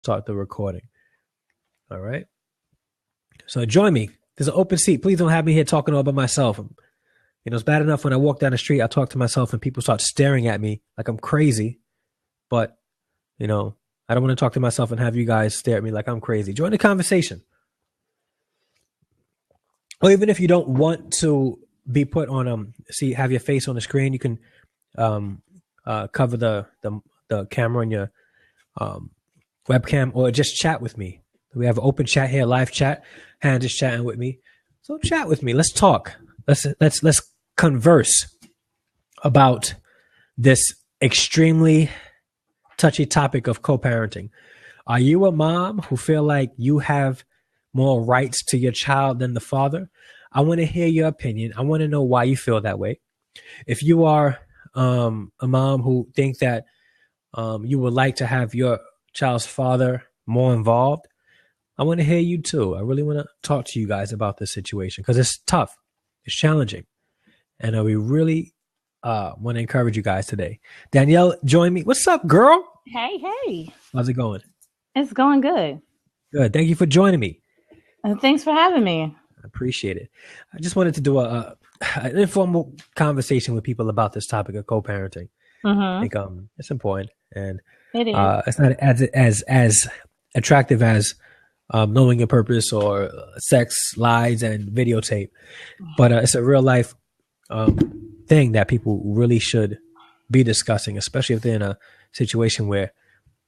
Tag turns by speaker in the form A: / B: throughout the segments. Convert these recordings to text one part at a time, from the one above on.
A: start the recording. All right. So join me. There's an open seat. Please don't have me here talking all by myself. It's bad enough when I walk down the street, I talk to myself and people start staring at me like I'm crazy. But, I don't want to talk to myself and have you guys stare at me like I'm crazy. Join the conversation. Or even if you don't want to be put on, have your face on the screen, you can cover the camera on your webcam, or just chat with me. We have an open chat here, live chat. Han is chatting with me. So chat with me. Let's talk. Let's converse about this extremely touchy topic of co-parenting. Are you a mom who feel like you have more rights to your child than the father? I want to hear your opinion. I want to know why you feel that way. If you are a mom who think that you would like to have your child's father more involved, I want to hear you too. I really want to talk to you guys about this situation because it's tough. It's challenging. And we really want to encourage you guys today. Danielle, join me. What's up, girl?
B: Hey.
A: How's it going?
B: It's going good.
A: Good. Thank you for joining me.
B: Thanks for having me.
A: I appreciate it. I just wanted to do an informal conversation with people about this topic of co-parenting. I think it's important. And
B: it is.
A: It's not as attractive as knowing your purpose or sex, lies, and videotape. But it's a real life thing that people really should be discussing, especially if they're in a situation where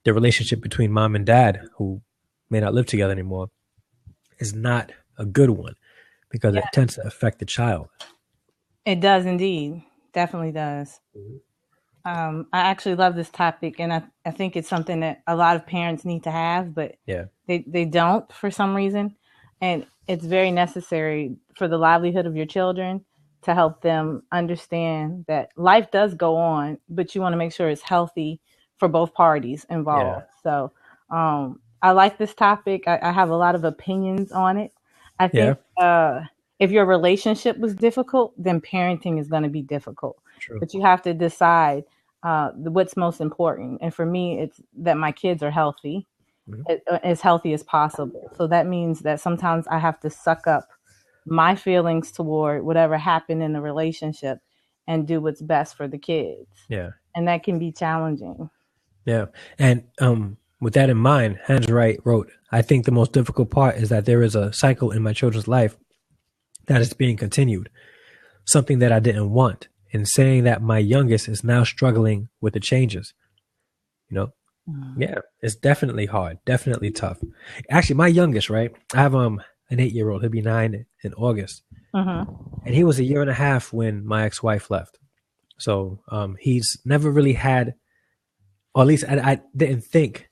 A: the relationship between mom and dad, who may not live together anymore, is not a good one because it tends to affect the child.
B: It does indeed. Definitely does. I actually love this topic, and I think it's something that a lot of parents need to have, but they don't for some reason. And it's very necessary for the livelihood of your children to help them understand that life does go on, but you want to make sure it's healthy for both parties involved. So I like this topic. I have a lot of opinions on it. I think if your relationship was difficult, then parenting is going to be difficult.
A: True.
B: But you have to decide what's most important. And for me, it's that my kids are healthy, as healthy as possible. So that means that sometimes I have to suck up my feelings toward whatever happened in the relationship and do what's best for the kids.
A: Yeah.
B: And that can be challenging.
A: Yeah. And with that in mind, Hans Wright wrote, I think the most difficult part is that there is a cycle in my children's life that is being continued, something that I didn't want, in saying that my youngest is now struggling with the changes. Yeah, it's definitely hard, definitely tough. Actually, my youngest, right? I have an 8-year-old. He'll be 9 in August. And he was 1.5 years when my ex-wife left. So he's never really had, or at least I didn't think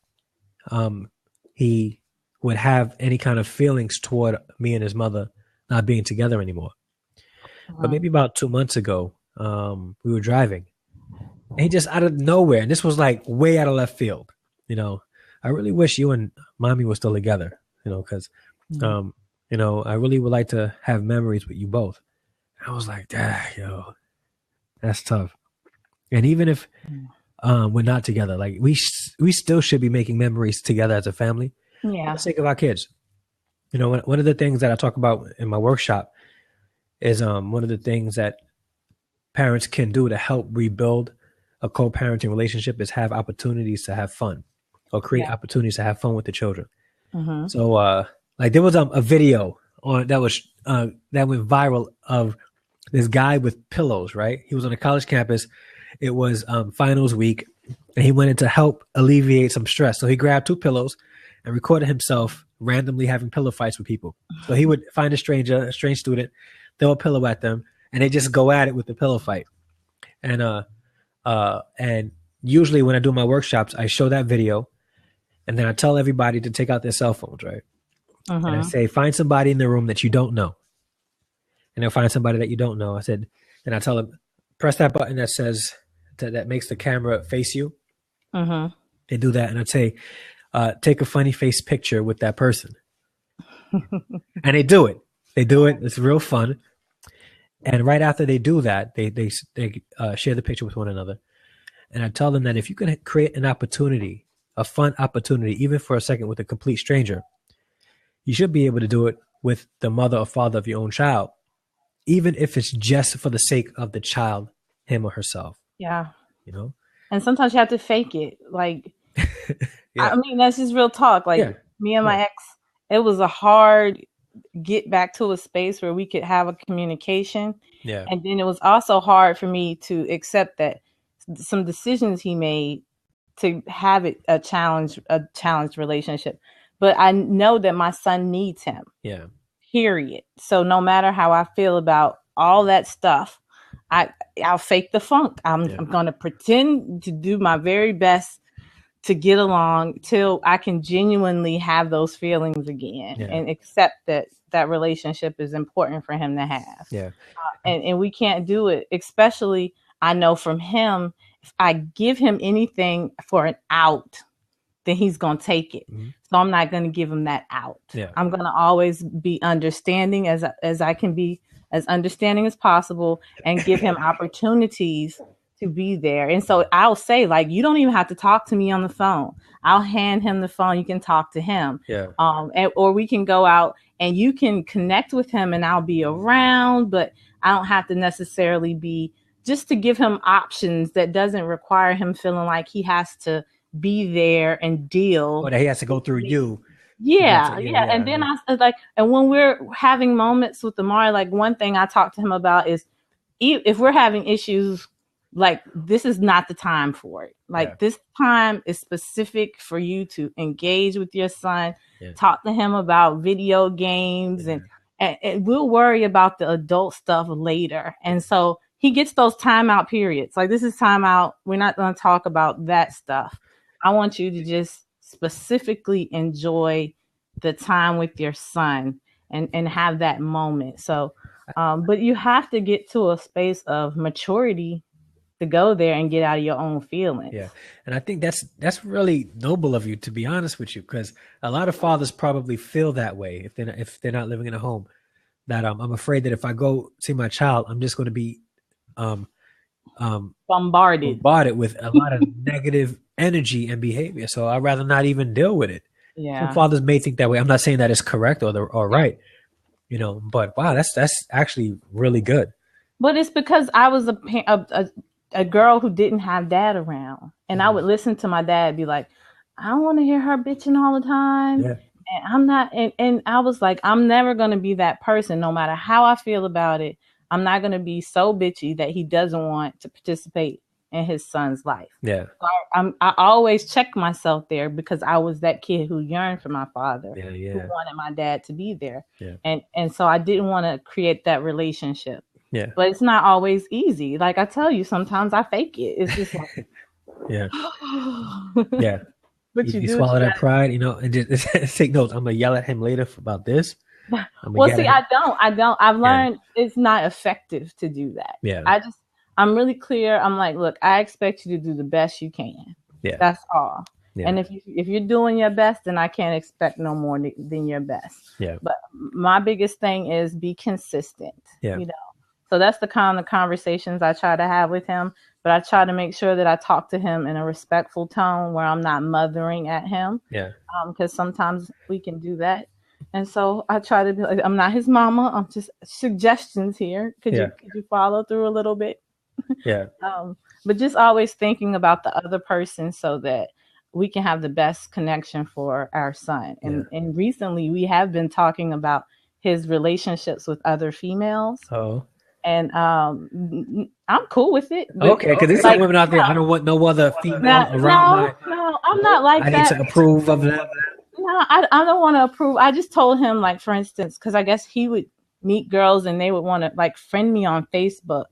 A: he would have any kind of feelings toward me and his mother not being together anymore. But maybe about 2 months ago, we were driving, and he just out of nowhere, and this was like way out of left field. I really wish you and mommy were still together, because, I really would like to have memories with you both. I was like, that's tough. And even if we're not together, like we still should be making memories together as a family for the sake of our kids. One of the things that I talk about in my workshop is one of the things that parents can do to help rebuild a co-parenting relationship is have opportunities to have fun, or create opportunities to have fun with the children. So like there was a video that went viral of this guy with pillows, right? He was on a college campus. It was finals week, and he wanted to help alleviate some stress. So he grabbed 2 pillows and recorded himself randomly having pillow fights with people. So he would find a strange student, throw a pillow at them, and they just go at it with the pillow fight. And usually when I do my workshops, I show that video, and then I tell everybody to take out their cell phones, right? And I say, find somebody in the room that you don't know. And they'll find somebody that you don't know. And I tell them, press that button that says, that makes the camera face you. They do that. And I'd say, take a funny face picture with that person. And they do it. It's real fun. And right after they do that, they share the picture with one another. And I tell them that if you can create an opportunity a fun opportunity, even for a second, with a complete stranger, you should be able to do it with the mother or father of your own child, even if it's just for the sake of the child, him or herself.
B: Yeah.
A: You know?
B: And sometimes you have to fake it. Like,
A: yeah.
B: I mean, that's just real talk. Like me and my ex, it was a hard get back to a space where we could have a communication.
A: Yeah.
B: And then it was also hard for me to accept that some decisions he made to have it a challenged relationship. But I know that my son needs him.
A: Yeah.
B: Period. So no matter how I feel about all that stuff, I'll fake the funk. I'm going to pretend to do my very best to get along till I can genuinely have those feelings again and accept that relationship is important for him to have.
A: Yeah.
B: And we can't do it, especially I know from him, if I give him anything for an out, then he's going to take it. Mm-hmm. So I'm not going to give him that out. Yeah. I'm going to always be understanding as I can be, as understanding as possible, and give him opportunities to be there. And so I'll say, like, you don't even have to talk to me on the phone. I'll hand him the phone. You can talk to him. Yeah. Or we can go out and you can connect with him and I'll be around, but I don't have to necessarily be, just to give him options that doesn't require him feeling like he has to be there and deal.
A: Or that he has to go through you.
B: Yeah. And then I like, and when we're having moments with Amari, like one thing I talk to him about is if we're having issues, like this is not the time for it. Like this time is specific for you to engage with your son, talk to him about video games and we'll worry about the adult stuff later. And so he gets those timeout periods. Like this is timeout. We're not going to talk about that stuff. I want you to just specifically enjoy the time with your son and have that moment. So, but you have to get to a space of maturity to go there and get out of your own feelings.
A: Yeah. And I think that's really noble of you, to be honest with you, because a lot of fathers probably feel that way if they're not living in a home, that I'm afraid that if I go see my child, I'm just going to be bombarded with a lot of negative energy and behavior. So I'd rather not even deal with it. Yeah. Some fathers may think that way. I'm not saying that it's correct or right, but wow, that's actually really good.
B: But it's because I was a girl who didn't have dad around, and I would listen to my dad be like, I don't want to hear her bitching all the time. Yeah. And I'm not, and I was like, I'm never going to be that person, no matter how I feel about it. I'm not going to be so bitchy that he doesn't want to participate in his son's life. Yeah. So I always check myself there because I was that kid who yearned for my father, who wanted my dad to be there. Yeah. And so I didn't want to create that relationship. Yeah. But it's not always easy. Like I tell you, sometimes I fake it. It's just like,
A: yeah. But you swallow that pride, and just take notes. I'm going to yell at him later about this.
B: Well, see, I don't. I've learned it's not effective to do that. Yeah. I'm really clear. I'm like, look, I expect you to do the best you can. Yeah. That's all. Yeah. And if you're doing your best, then I can't expect no more than your best. Yeah. But my biggest thing is be consistent. Yeah. So that's the kind of conversations I try to have with him. But I try to make sure that I talk to him in a respectful tone where I'm not mothering at him. Yeah. Because sometimes we can do that. And so I try to be like, I'm not his mama. I'm just suggestions here. Could you follow through a little bit? Yeah. But just always thinking about the other person so that we can have the best connection for our son. And recently we have been talking about his relationships with other females. Oh. And I'm cool with it.
A: Okay, because there's some women out there. I don't want no other female around.
B: No, I'm not like that.
A: I need to approve of that.
B: No, I don't want to approve. I just told him, like, for instance, because I guess he would meet girls and they would want to like friend me on Facebook.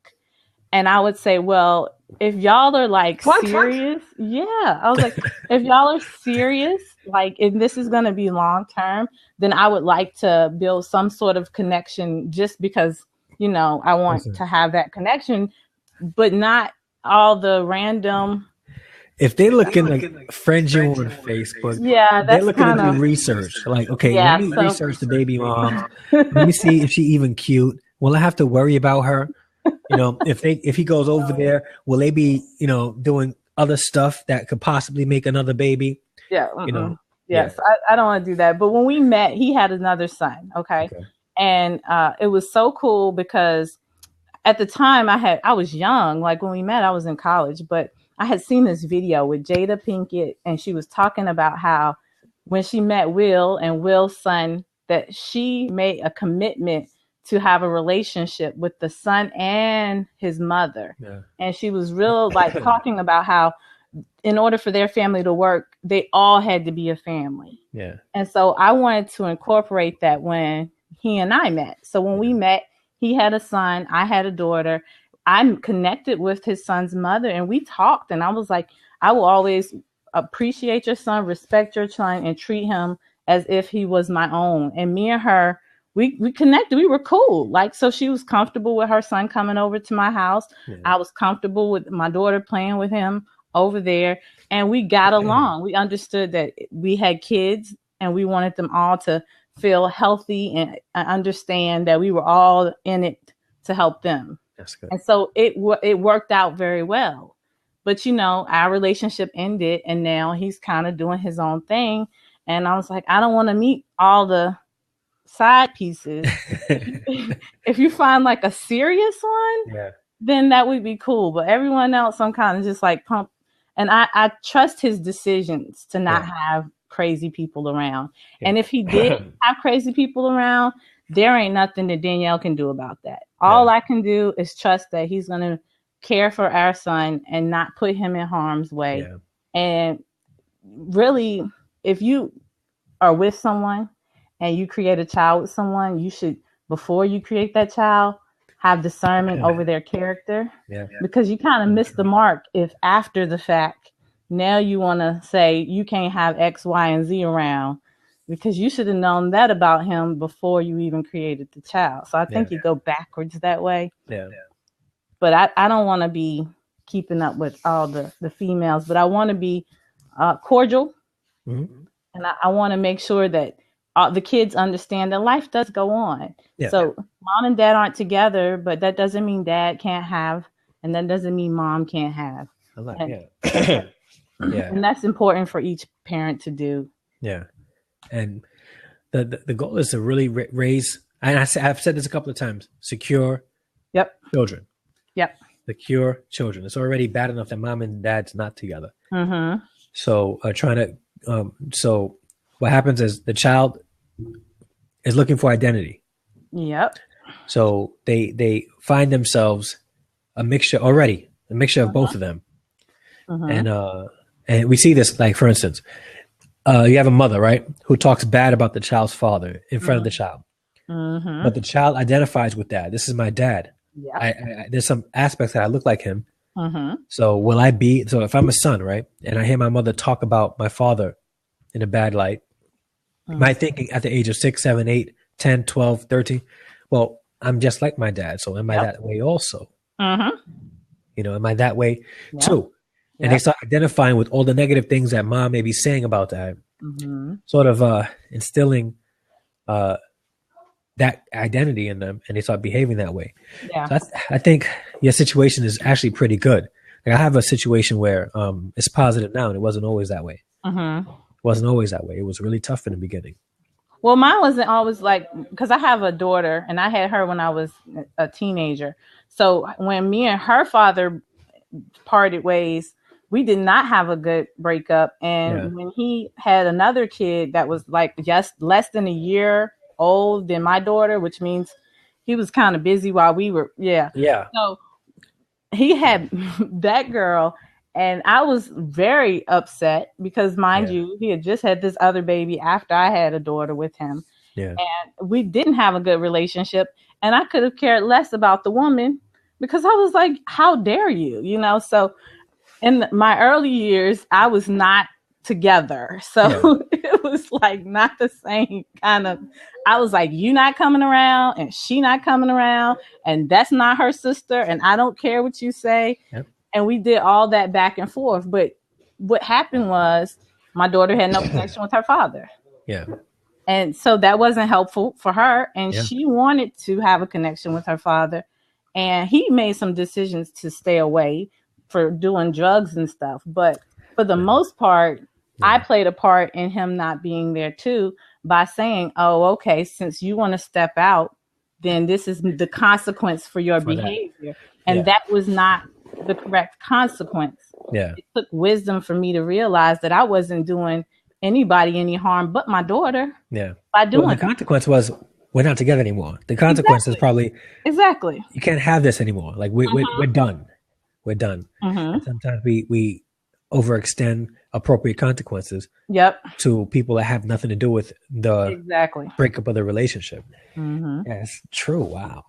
B: And I would say, well, if y'all are like serious, I was like, if y'all are serious, like, if this is going to be long term, then I would like to build some sort of connection just because, I want to have that connection, but not all the random.
A: If they're looking like friend you on Facebook, they're looking to do research. Like, okay, let me research the baby mom. Let me see if she even cute. Will I have to worry about her? If he goes over there, will they be, doing other stuff that could possibly make another baby?
B: Yeah.
A: You know.
B: Yes.
A: Yeah.
B: I don't want to do that. But when we met, he had another son. Okay. And it was so cool because at the time I was young. Like when we met, I was in college, but I had seen this video with Jada Pinkett, and she was talking about how when she met Will and Will's son, that she made a commitment to have a relationship with the son and his mother.
A: Yeah.
B: And she was real like talking about how in order for their family to work, they all had to be a family.
A: Yeah.
B: And so I wanted to incorporate that when he and I met. So when we met, he had a son, I had a daughter. I'm connected with his son's mother, and we talked, and I was like, I will always appreciate your son, respect your son, and treat him as if he was my own. And me and her, we connected. We were cool. Like, so she was comfortable with her son coming over to my house. Yeah. I was comfortable with my daughter playing with him over there, and we got along. We understood that we had kids, and we wanted them all to feel healthy and understand that we were all in it to help them.
A: That's good.
B: And so it worked out very well. But, you know, our relationship ended, and now he's kind of doing his own thing. And I was like, I don't want to meet all the side pieces. If you find like a serious one, then that would be cool. But everyone else, I'm kind of just like pumped. And I trust his decisions to not have crazy people around. And if he did have crazy people around, there ain't nothing that Danielle can do about that. All I can do is trust that he's going to care for our son and not put him in harm's way. Yeah. And really, if you are with someone and you create a child with someone, you should, before you create that child, have discernment over their character. Because you kind of miss the mark if after the fact, now you want to say you can't have X, Y, and Z around, because you should have known that about him before you even created the child. So I think you go backwards that way. But I don't want to be keeping up with all the females, but I want to be cordial. Mm-hmm. And I want to make sure that the kids understand that life does go on. So mom and dad aren't together, but that doesn't mean dad can't have, and that doesn't mean mom can't have. And that's important for each parent to do. Yeah.
A: And the goal is to really raise, and I've said this a couple of times, secure children. Secure children. It's already bad enough that mom and dad's not together. Mm-hmm. So so what happens is the child is looking for identity. So they find themselves a mixture of both of them. Mm-hmm. And we see this, like, for instance, you have a mother, right, who talks bad about the child's father in front of the child. Mm-hmm. But the child identifies with that. This is my dad. There's some aspects that I look like him. Mm-hmm. So if I'm a son, right, and I hear my mother talk about my father in a bad light, my thinking at the age of 6, 7, 8, 10, 12, 13, well, I'm just like my dad. So am I that way also? Mm-hmm. You know, am I that way too? And they start identifying with all the negative things that mom may be saying about that, sort of instilling that identity in them, and they start behaving that way. So I think your situation is actually pretty good. Like, I have a situation where it's positive now, and it wasn't always that way. Mm-hmm. It wasn't always that way. It was really tough in the beginning.
B: Well, mine wasn't always like, because I have a daughter, and I had her when I was a teenager. So when me and her father parted ways, we did not have a good breakup. And when he had another kid that was like just less than a year old than my daughter, which means he was kind of busy while we were, So he had that girl, and I was very upset because, mind you, he had just had this other baby after I had a daughter with him. And we didn't have a good relationship, and I could have cared less about the woman because I was like, how dare you, you know? So in my early years, I was not together. So it was like not the same kind of, I was like, you not coming around and she not coming around, and that's not her sister, and I don't care what you say. And we did all that back and forth. But what happened was my daughter had no connection with her father. And so that wasn't helpful for her. And she wanted to have a connection with her father. And he made some decisions to stay away for doing drugs and stuff. But for the most part, I played a part in him not being there too by saying, oh, okay, since you want to step out, then this is the consequence for your behavior. And that was not the correct consequence. It took wisdom for me to realize that I wasn't doing anybody any harm but my daughter. By doing
A: the consequence was we're not together anymore. The consequence is probably you can't have this anymore. Like we're done. We're done. And sometimes we overextend appropriate consequences to people that have nothing to do with the breakup of the relationship. It's true. Wow.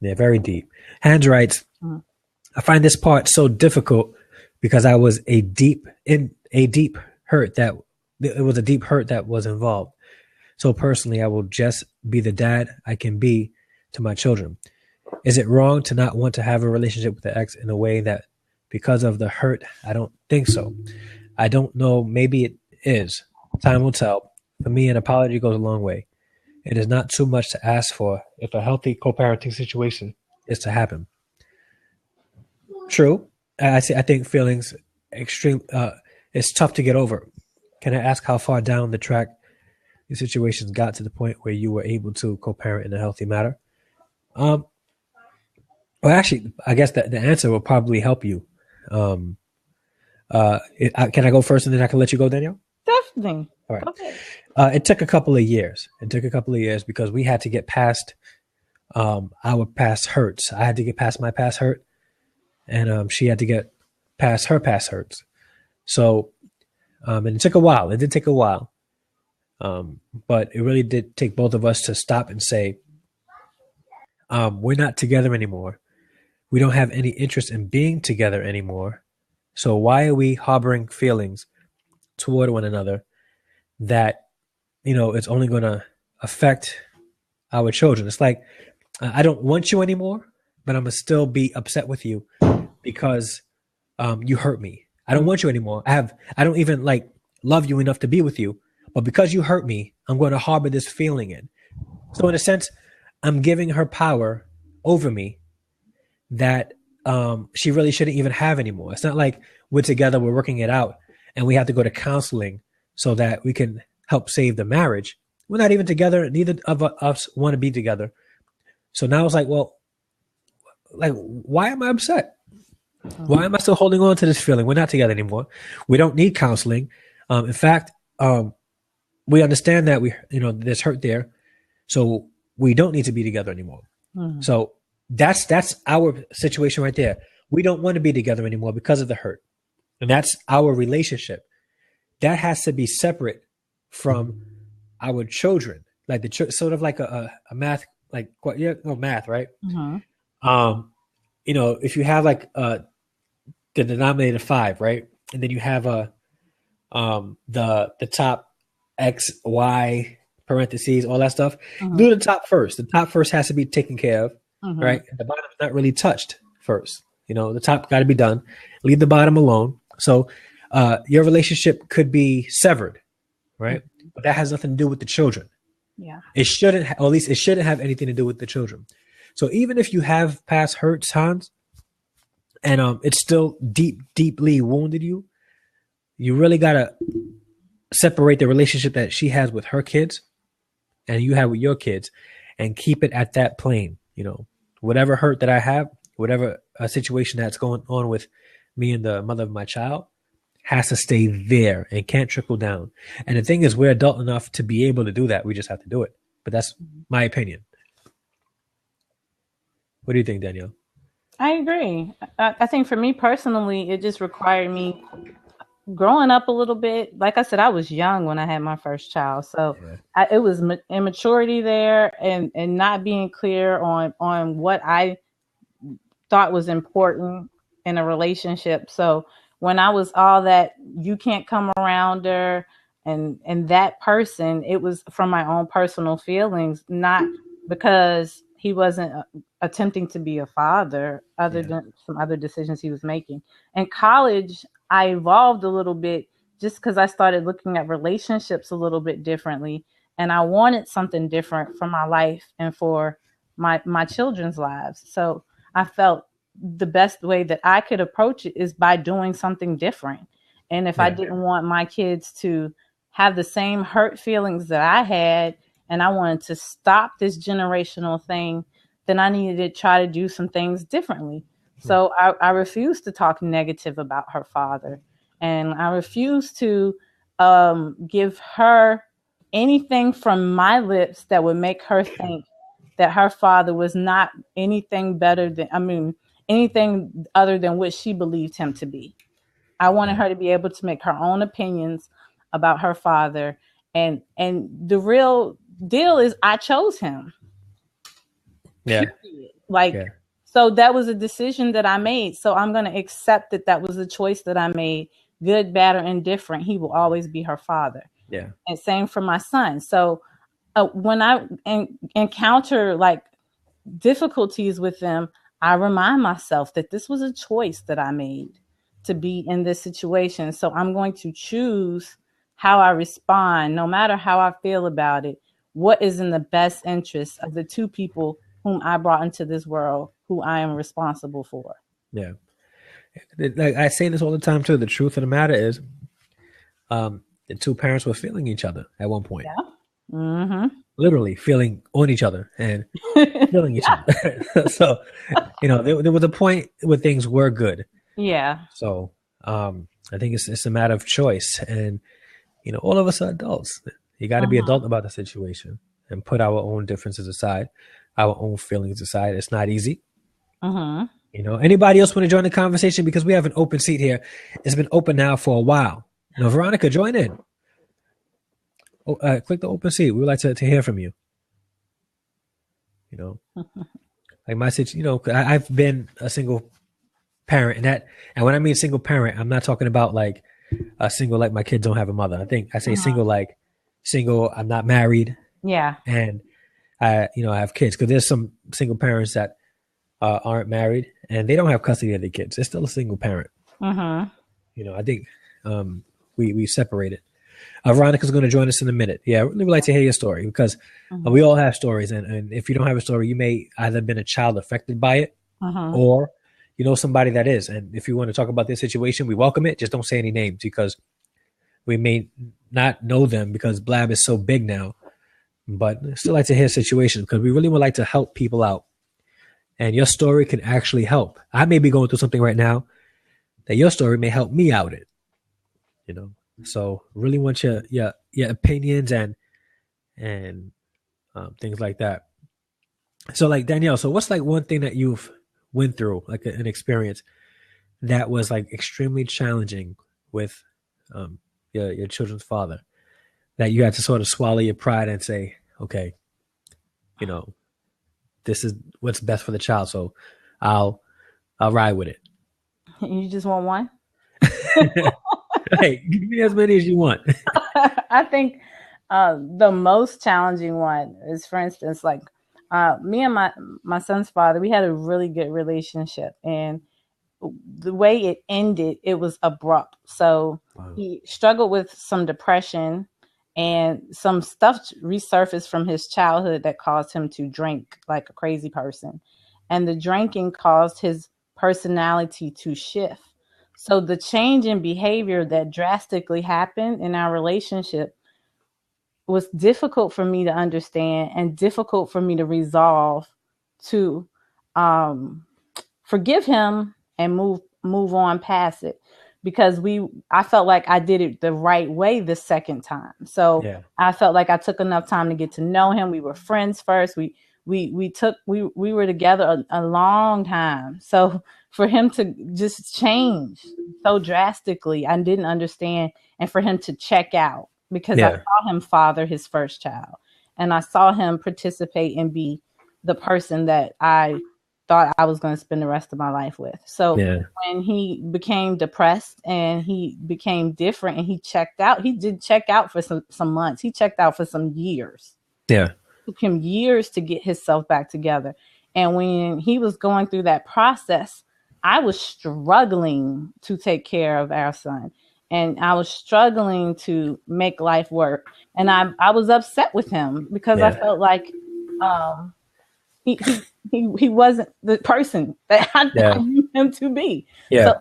A: Yeah, very deep. Hans writes, I find this part so difficult because I was a deep hurt that it was a deep hurt that was involved. So personally, I will just be the dad I can be to my children. Is it wrong to not want to have a relationship with the ex in a way that because of the hurt? I don't think so. I don't know. Maybe it is. Time will tell. For me, an apology goes a long way. It is not too much to ask for if a healthy co-parenting situation is to happen. True. I think feelings it's tough to get over. Can I ask how far down the track your situations got to the point where you were able to co-parent in a healthy manner? Well, actually, I guess that the answer will probably help you. Can I go first and then I can let you go, Danielle?
B: Definitely.
A: All right. Okay. It took a couple of years. Because we had to get past our past hurts. I had to get past my past hurt, and she had to get past her past hurts. So, and it took a while. It did take a while. But it really did take both of us to stop and say, we're not together anymore. We don't have any interest in being together anymore. So why are we harboring feelings toward one another that, it's only going to affect our children? It's like, I don't want you anymore, but I'm going to still be upset with you because you hurt me. I don't want you anymore. I don't even love you enough to be with you. But because you hurt me, I'm going to harbor this feeling in. So in a sense, I'm giving her power over me that she really shouldn't even have anymore. It's not like we're together, we're working it out, and we have to go to counseling so that we can help save the marriage. We're not even together. Neither of us want to be together. So now it's like, well, why am I upset? Why am I still holding on to this feeling? We're not together anymore. We don't need counseling. In fact, we understand that there's hurt there, so we don't need to be together anymore. So that's our situation right there. We don't want to be together anymore because of the hurt, and that's our relationship. That has to be separate from our children, like sort of like a math, math, right? If you have the denominator 5, right, and then you have the top X, Y, parentheses, all that stuff. Do the top first. The top first has to be taken care of, right? The bottom is not really touched first. The top got to be done. Leave the bottom alone. So your relationship could be severed, right? But that has nothing to do with the children.
B: Yeah.
A: It shouldn't, or at least it shouldn't have anything to do with the children. So even if you have past hurts, Hans, and it's still deeply wounded you, you really got to separate the relationship that she has with her kids and you have with your kids and keep it at that plane. Whatever hurt that I have, whatever situation that's going on with me and the mother of my child has to stay there and can't trickle down. And the thing is, we're adult enough to be able to do that. We just have to do it. But that's my opinion. What do you think, Danielle?
B: I agree. I think for me personally, it just required me growing up a little bit. Like I said, I was young when I had my first child. So it was immaturity there and not being clear on what I thought was important in a relationship. So when I was all that, you can't come around her and that person, it was from my own personal feelings, not because he wasn't attempting to be a father other than some other decisions he was making. In college, I evolved a little bit just because I started looking at relationships a little bit differently. And I wanted something different for my life and for my children's lives. So I felt the best way that I could approach it is by doing something different. And if I didn't want my kids to have the same hurt feelings that I had, and I wanted to stop this generational thing, then I needed to try to do some things differently. So I refused to talk negative about her father. And I refused to give her anything from my lips that would make her think that her father was not anything better than, anything other than what she believed him to be. I wanted her to be able to make her own opinions about her father. And the real deal is I chose him.
A: Yeah.
B: So that was a decision that I made. So I'm going to accept that that was a choice that I made, good, bad, or indifferent. He will always be her father.
A: Yeah.
B: And same for my son. So when I encounter like difficulties with them, I remind myself that this was a choice that I made to be in this situation. So I'm going to choose how I respond, no matter how I feel about it. What is in the best interest of the two people whom I brought into this world, who I am responsible for?
A: Yeah. Like I say this all the time too. The truth of the matter is, the two parents were feeling each other at one point.
B: Yeah. Mm-hmm.
A: Literally feeling on each other and feeling each other. So, there was a point where things were good.
B: Yeah.
A: So, I think it's a matter of choice, and all of us are adults. You got to be adult about the situation and put our own differences aside, our own feelings aside. It's not easy. Anybody else want to join the conversation? Because we have an open seat here. It's been open now for a while. Veronica, join in. Click the open seat. We would like to hear from you. Like my situation, I've been a single parent, and when I mean single parent, I'm not talking about like a single, like my kids don't have a mother. I say single, like single, I'm not married.
B: Yeah.
A: And I have kids, because there's some single parents that aren't married and they don't have custody of their kids. They're still a single parent. I think we separated. Veronica's going to join us in a minute. Yeah, I really would like to hear your story, because we all have stories. And if you don't have a story, you may either been a child affected by it or somebody that is. And if you want to talk about this situation, we welcome it. Just don't say any names, because we may not know them, because Blab is so big now. But I still like to hear situations, because we really would like to help people out. And your story can actually help. I may be going through something right now that your story may help me out in. So really want your opinions and things like that. So like Danielle, so what's like one thing that you've went through, like an experience that was like extremely challenging with your children's father, that you had to sort of swallow your pride and say, okay, this is what's best for the child, so I'll ride with it.
B: You just want one?
A: Hey, give me as many as you want.
B: I think the most challenging one is, for instance, like me and my son's father, we had a really good relationship, and the way it ended, it was abrupt. So he struggled with some depression, and some stuff resurfaced from his childhood that caused him to drink like a crazy person. And the drinking caused his personality to shift. So the change in behavior that drastically happened in our relationship was difficult for me to understand and difficult for me to resolve, to forgive him and move on past it, because I felt like I did it the right way the second time. So I felt like I took enough time to get to know him. We were friends first. We were together a long time. So for him to just change so drastically, I didn't understand. And for him to check out, because I saw him father his first child, and I saw him participate and be the person that I thought I was going to spend the rest of my life with. So when he became depressed and he became different and he checked out, he did check out for some months. He checked out for some years.
A: Yeah.
B: It took him years to get himself back together. And when he was going through that process, I was struggling to take care of our son. And I was struggling to make life work. And I was upset with him, because I felt like he wasn't the person that I knew him to be. So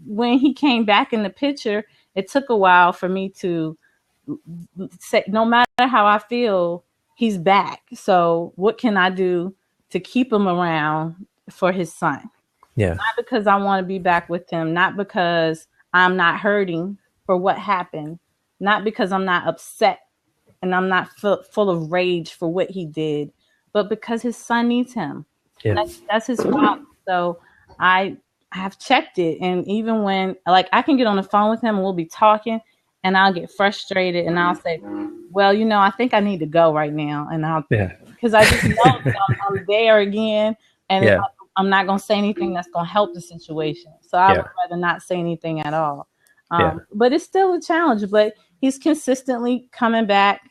B: when he came back in the picture, it took a while for me to say, no matter how I feel, he's back. So what can I do to keep him around for his son?
A: Yeah.
B: Not because I want to be back with him, not because I'm not hurting for what happened, not because I'm not upset and I'm not full of rage for what he did, but because his son needs him.
A: Yeah.
B: That's his problem. So I have checked it. And even when, like, I can get on the phone with him and we'll be talking and I'll get frustrated and I'll say, well, I think I need to go right now. And because I just know I'm there again. And I'm not going to say anything that's going to help the situation. So I would rather not say anything at all. But it's still a challenge, but he's consistently coming back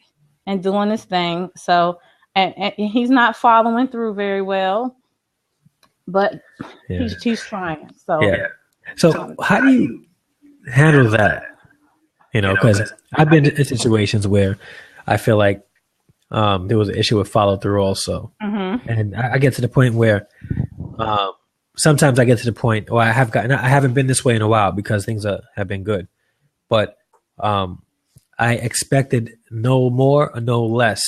B: and doing his thing. So, and he's not following through very well, but he's trying.
A: So how do you handle that? Because I've been in situations where I feel like there was an issue with follow through also. And I get to the point where sometimes I get to the point, or I haven't been this way in a while because things have been good, but I expected no more or no less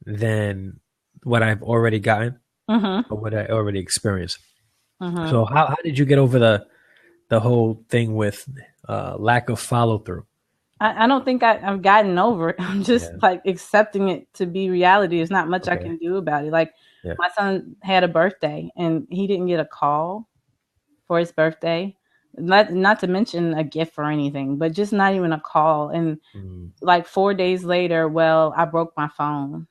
A: than what I've already gotten or what I already experienced. So how did you get over the whole thing with lack of follow through?
B: I don't think I've gotten over it. I'm just like accepting it to be reality. There's not much I can do about it. Like my son had a birthday and he didn't get a call for his birthday. Not to mention a gift or anything, but just not even a call. And like 4 days later, I broke my phone.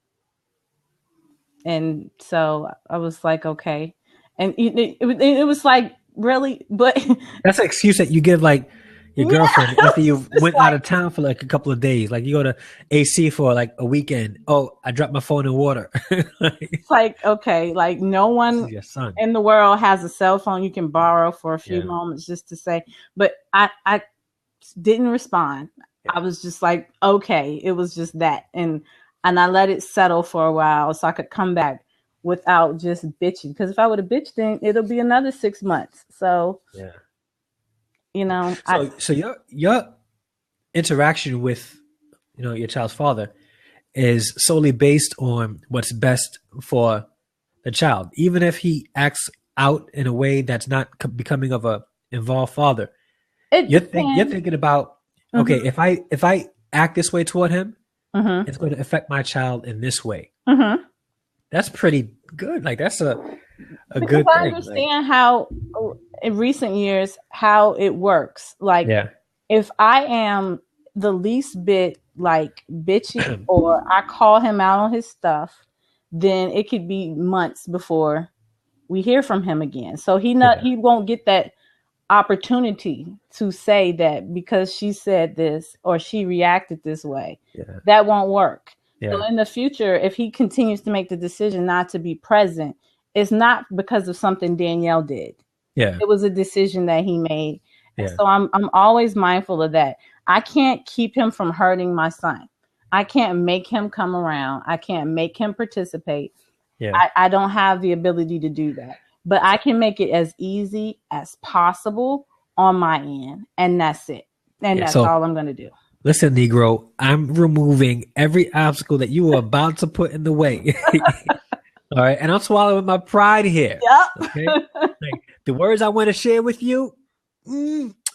B: And so I was like, okay. And it was like, really? But
A: that's an excuse that you give like your girlfriend after you went out of town for like a couple of days. Like you go to AC for like a weekend. Oh, I dropped my phone in water.
B: It's like, okay, like no one in the world has a cell phone you can borrow for a few moments just to say. But I didn't respond. I was just like, okay, it was just that. And I let it settle for a while so I could come back without just bitching. Because if I would have bitched, then it'll be another 6 months. So
A: So your interaction with your child's father is solely based on what's best for the child, even if he acts out in a way that's not becoming of a involved father. You're thinking about, okay, if I act this way toward him, it's going to affect my child in this way. That's pretty good. Like that's a good thing.
B: I understand how in recent years how it works. Like if I am the least bit like bitchy or I call him out on his stuff, then it could be months before we hear from him again. So he won't get that opportunity to say that because she said this or she reacted this way. That won't work. So in the future, if he continues to make the decision not to be present, it's not because of something Danielle did. It was a decision that he made. So I'm always mindful of that. I can't keep him from hurting my son. I can't make him come around. I can't make him participate. I don't have the ability to do that. But I can make it as easy as possible on my end. And that's it. And that's all I'm going to do.
A: Listen, Negro, I'm removing every obstacle that you were about to put in the way. All right. And I'm swallowing my pride here. Okay? Like, the words I want to share with you,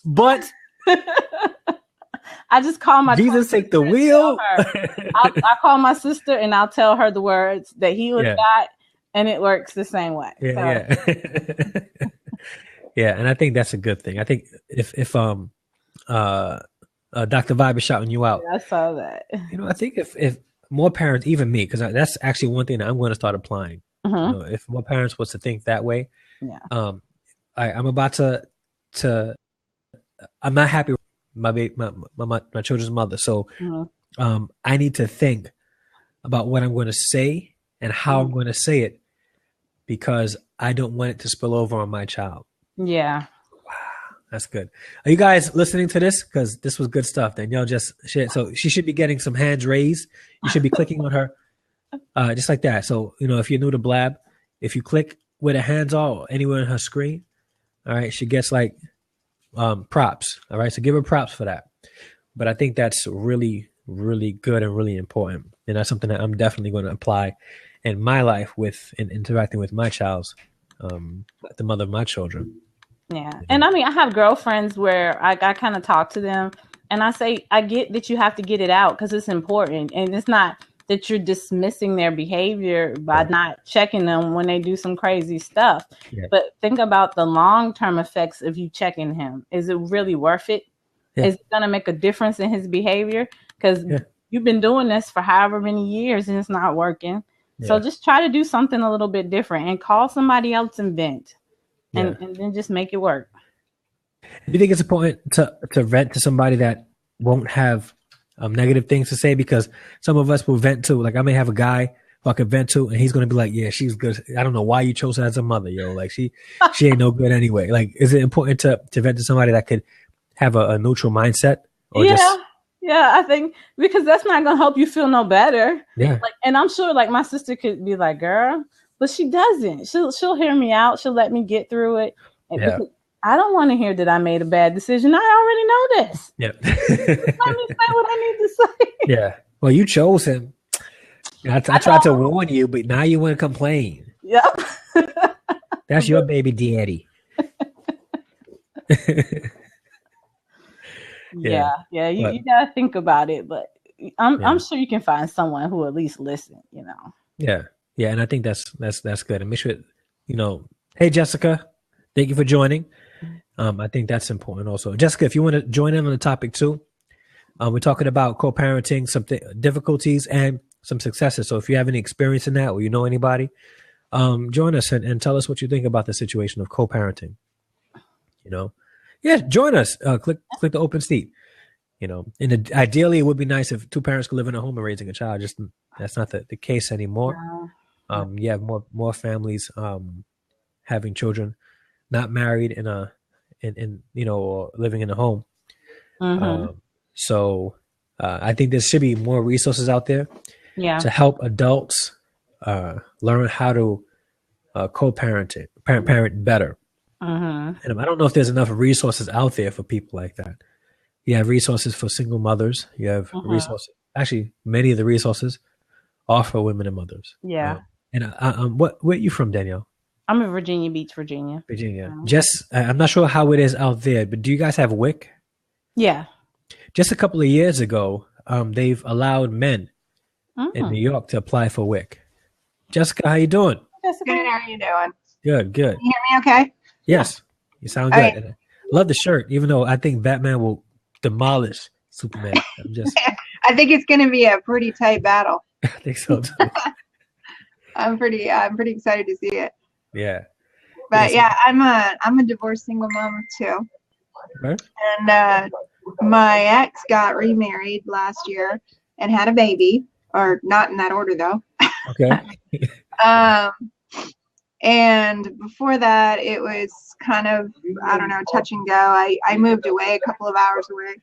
A: but
B: I just call my
A: Jesus take the wheel.
B: I call my sister and I'll tell her the words that he would have got, and it works the same way.
A: Yeah, and I think that's a good thing. I think if Dr. Vibe is shouting you out.
B: I saw that.
A: I think if more parents, even me, because that's actually one thing that I'm going to start applying. If more parents was to think that way, I'm about to. I'm not happy with my children's mother, so I need to think about what I'm going to say and how I'm going to say it, because I don't want it to spill over on my child.
B: Yeah.
A: Wow, that's good. Are you guys listening to this? Because this was good stuff. Danielle just shared. So she should be getting some hands raised. You should be clicking on her, just like that. So if you're new to Blab, if you click where the hands are anywhere on her screen, all right, she gets like props. All right. So give her props for that. But I think that's really, really good and really important. And that's something that I'm definitely going to apply in my life with in interacting with my child's, the mother of my children.
B: Yeah. And I mean, I have girlfriends where I kind of talk to them and I say, I get that you have to get it out because it's important. And it's not that you're dismissing their behavior by not checking them when they do some crazy stuff. Yeah. But think about the long-term effects of you checking him. Is it really worth it? Yeah. Is it going to make a difference in his behavior? Because you've been doing this for however many years and it's not working. Yeah. So just try to do something a little bit different and call somebody else and vent. And then just make it work.
A: Do you think it's important to vent to somebody that won't have negative things to say? Because some of us will vent to, like I may have a guy who I can vent to and he's going to be like, yeah, she's good. I don't know why you chose her as a mother, yo. Like she ain't no good anyway. Like, is it important to vent to somebody that could have a neutral mindset? Or
B: Yeah, I think because that's not going to help you feel no better.
A: Yeah.
B: Like, and I'm sure like my sister could be like, girl, but she doesn't. She'll hear me out. She'll let me get through it. And I don't want to hear that I made a bad decision. I already know this.
A: Yeah.
B: Let me say what I need to say.
A: Yeah. Well, you chose him. I tried to warn you, but now you want to complain.
B: Yep.
A: That's your baby daddy.
B: Yeah. You gotta think about it, but I'm sure you can find someone who will at least listen. You know.
A: Yeah. Yeah, and I think that's good. And make sure, hey Jessica, thank you for joining. I think that's important also. Jessica, if you want to join in on the topic too, we're talking about co-parenting, some difficulties and some successes. So if you have any experience in that or you know anybody, join us and tell us what you think about the situation of co-parenting. Join us. Click the open seat. And ideally it would be nice if two parents could live in a home and raising a child. Just that's not the case anymore.
B: No.
A: You have more families having children, not married or living in a home.
B: Mm-hmm.
A: So I think there should be more resources out there to help adults learn how to co-parent parent better.
B: Mm-hmm.
A: And I don't know if there's enough resources out there for people like that. You have resources for single mothers. You have resources. Actually, many of the resources are for women and mothers.
B: Yeah.
A: And where are you from, Danielle?
B: I'm in Virginia Beach, Virginia.
A: I'm not sure how it is out there, but do you guys have WIC?
B: Yeah.
A: Just a couple of years ago, they've allowed men in New York to apply for WIC. Jessica, how you doing?
C: Jessica, good. How are you doing?
A: Good.
C: Can you hear me okay?
A: Yes. You sound good. Right. Love the shirt, even though I think Batman will demolish Superman.
C: I think it's going to be a pretty tight battle.
A: I think so too.
C: I'm pretty excited to see it.
A: Yeah.
C: But I'm a divorced single mom too.
A: Right.
C: And my ex got remarried last year and had a baby, or not in that order though.
A: Okay.
C: And before that, it was kind of, I don't know, touch and go. I moved away a couple of hours away.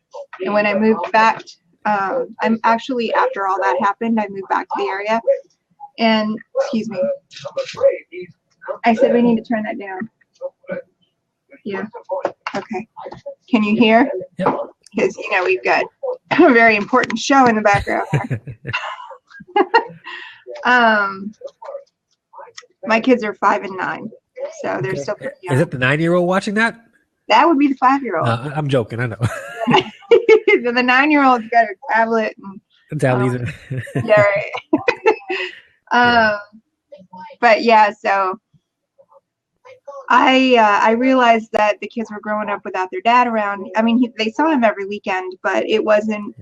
C: And when I moved back, I'm actually, after all that happened, I moved back to the area. And, excuse me, I said we need to turn that down. Yeah. Okay. Can you hear?
A: Yep.
C: Because, we've got a very important show in the background. My kids are 5 and 9, so they're still pretty young.
A: Is it the 9-year-old watching that?
C: That would be the 5-year-old.
A: I'm joking. I know.
C: So the 9-year-old's got a tablet and yeah, right. But so I realized that the kids were growing up without their dad around. I mean, they saw him every weekend, but it wasn't.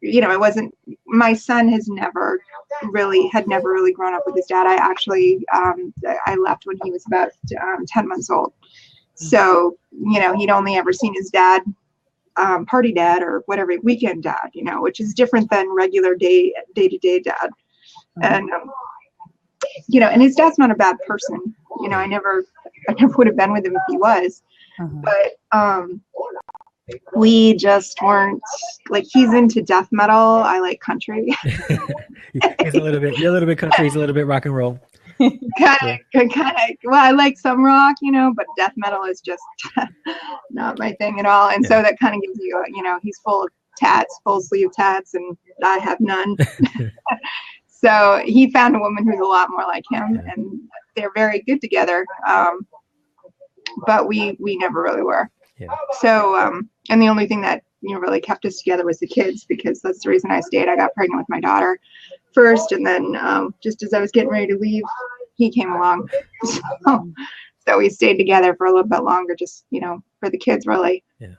C: It wasn't. My son had never really grown up with his dad. I actually I left when he was about 10 months old. So he'd only ever seen his dad, party dad or whatever, weekend dad. Which is different than regular day-to-day dad. And and his dad's not a bad person. I never would have been with him if he was. But we just weren't, like, he's into death metal. I like country.
A: You're a little bit country. He's a little bit rock and roll.
C: Well, I like some rock, but death metal is just not my thing at all. And so that kind of gives you, he's full of tats, full sleeve tats, and I have none. So he found a woman who's a lot more like him, and they're very good together. But we never really were. Yeah. So, and the only thing that really kept us together was the kids, because that's the reason I stayed. I got pregnant with my daughter first, and then just as I was getting ready to leave, he came along. So we stayed together for a little bit longer, just for the kids, really. Yeah.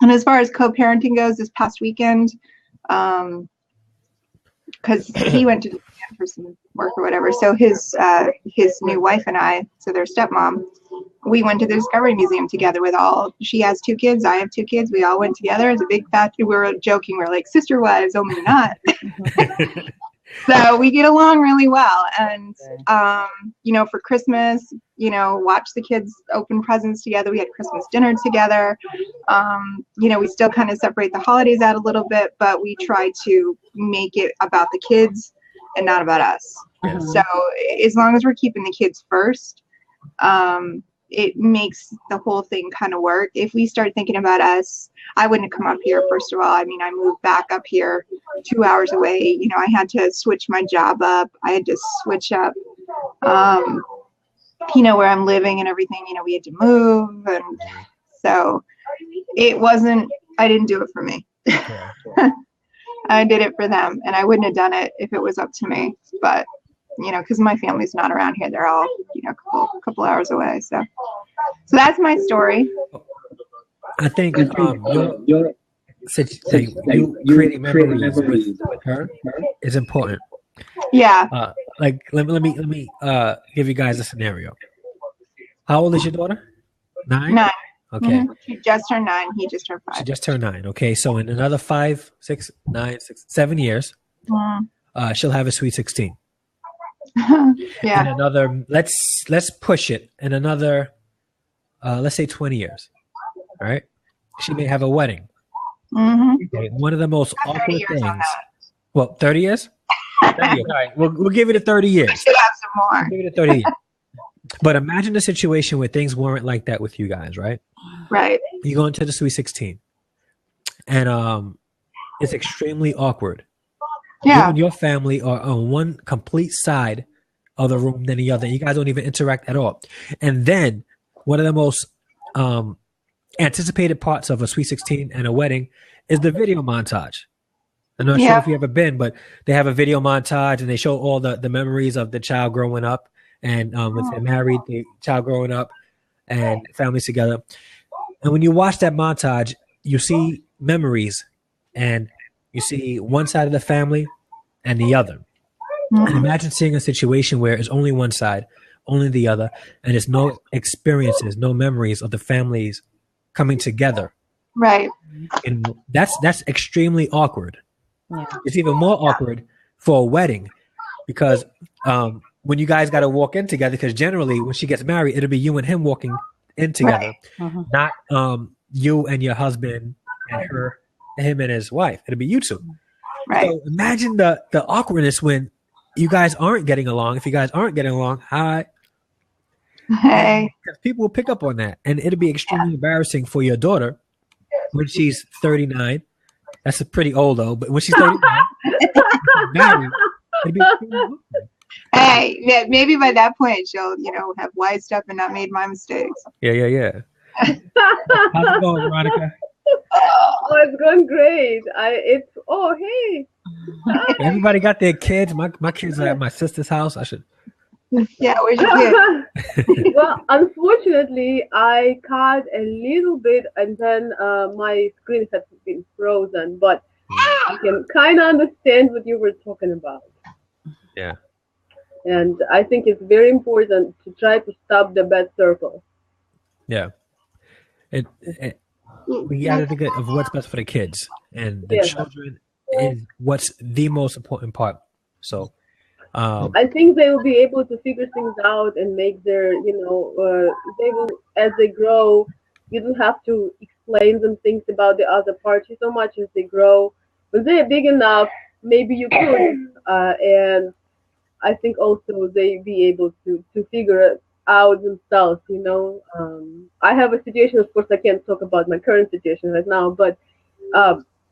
C: And as far as co-parenting goes, this past weekend, because he went to Japan for some work or whatever, so his new wife and I, so their stepmom, we went to the Discovery Museum together she has 2 kids, I have 2 kids, we all went together as a big fat, we were joking, we're like sister wives, only not. So we get along really well, and for Christmas, watch the kids open presents together. We had Christmas dinner together. We still kind of separate the holidays out a little bit, but we try to make it about the kids and not about us. Mm-hmm. So as long as we're keeping the kids first, it makes the whole thing kind of work. If we start thinking about us, I wouldn't have come up here, first of all. I mean, I moved back up here 2 hours away. I had to switch my job up. I had to switch up, where I'm living and everything. We had to move. And so I didn't do it for me. I did it for them. And I wouldn't have done it if it was up to me. But because my family's not around here. They're all, a couple hours away. So that's my story.
A: I think your you creating memories with her is important.
C: Yeah.
A: Let me give you guys a scenario. How old is your daughter? 9? 9. Okay. Mm-hmm.
C: She just turned 9. He just turned 5.
A: She just turned 9. Okay. So in another 5, 6, 9, 6, 7 years, she'll have a sweet 16.
C: Yeah.
A: In another, let's push it. In another, let's say 20 years. All right. She may have a wedding. Mm-hmm. Okay. One of the most awkward things. Well, 30 years? 30 years. All right. We'll give it a 30 years. I
C: should have some more.
A: We'll give it a 30 years. But imagine a situation where things weren't like that with you guys, right?
C: Right.
A: You go into the Sweet 16. And it's extremely awkward.
C: Yeah.
A: You and your family are on one complete side of the room than the other. You guys don't even interact at all. And then one of the most anticipated parts of a Sweet 16 and a wedding is the video montage. I'm not sure if you've ever been, but they have a video montage and they show all the memories of the child growing up and when they're married, the child growing up and families together. And when you watch that montage, you see memories and you see one side of the family and the other. Mm-hmm. And imagine seeing a situation where it's only one side, only the other, and there's no experiences, no memories of the families coming together.
C: Right.
A: And that's extremely awkward. Yeah. It's even more awkward for a wedding because when you guys got to walk in together, because generally when she gets married, it'll be you and him walking in together, not you and your husband and him and his wife. It'll be you two. Right. So imagine the awkwardness when you guys aren't getting along. If you guys aren't getting along, hi.
C: Hey.
A: Because people will pick up on that. And it'll be extremely embarrassing for your daughter when she's 39. That's pretty old though, but when she's 39, married, it'll be extremely awkward.
C: Hey, maybe by that point she'll, have wised up and not made my mistakes.
A: Yeah. How's it going, Veronica?
D: Oh, it's going great. Hey.
A: Everybody got their kids. My kids are at my sister's house. I should.
C: Yeah, where's your kid?
D: Well, unfortunately, I cut a little bit and then my screen has been frozen, but I can kind of understand what you were talking about.
A: Yeah.
D: And I think it's very important to try to stop the bad circle.
A: Yeah. We got to think of what's best for the kids, and the children is what's the most important part. So,
D: I think they will be able to figure things out and make their, they will, as they grow, you don't have to explain them things about the other party so much as they grow. When they're big enough, maybe you could, and I think also they be able to figure it out themselves. I have a situation. Of course, I can't talk about my current situation right now, but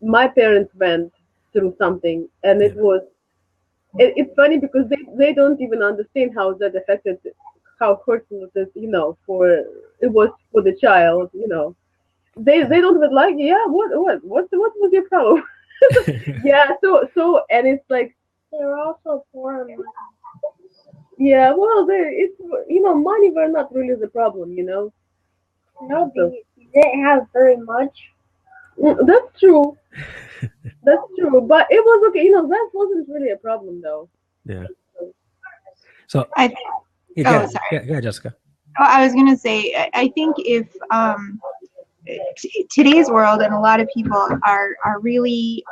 D: my parents went through something, and it's funny because they don't even understand how that affected, how hurtful it is, it was for the child. They don't even like, yeah, what was your problem? Yeah, so and it's like
E: they're also poor.
D: Yeah, well, it's money were not really the problem.
E: No, they didn't have very much.
D: That's true. That's true, but it was okay. That wasn't really a problem, though.
A: Yeah. So
C: I think.
A: Yeah, sorry. Yeah, Jessica.
C: Oh, I was gonna say, I think if today's world and a lot of people are really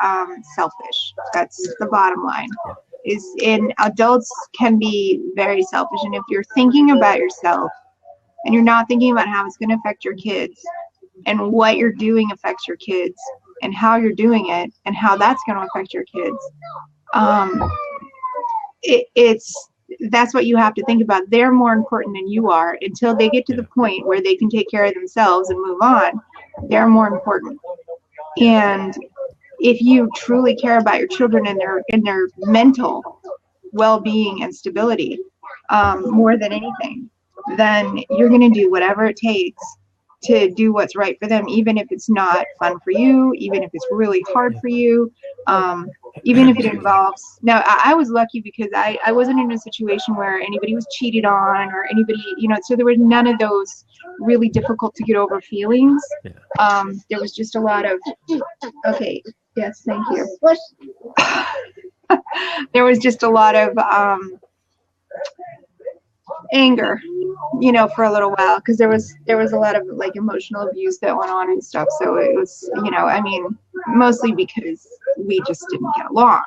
C: selfish. That's the bottom line. And adults can be very selfish, and if you're thinking about yourself and you're not thinking about how it's going to affect your kids and what you're doing affects your kids and how you're doing it and how that's going to affect your kids, that's what you have to think about. They're more important than you are. Until they get to the point where they can take care of themselves and move on, they're more important. And if you truly care about your children and their mental well-being and stability more than anything, then you're going to do whatever it takes to do what's right for them, even if it's not fun for you, even if it's really hard for you, even if it involves. Now, I was lucky because I wasn't in a situation where anybody was cheated on or anybody, so there was none of those really difficult to get over feelings. There was just a lot of, okay, yes, thank you. There was just a lot of anger, for a little while, because there was a lot of like emotional abuse that went on and stuff. So it was, mostly because we just didn't get along.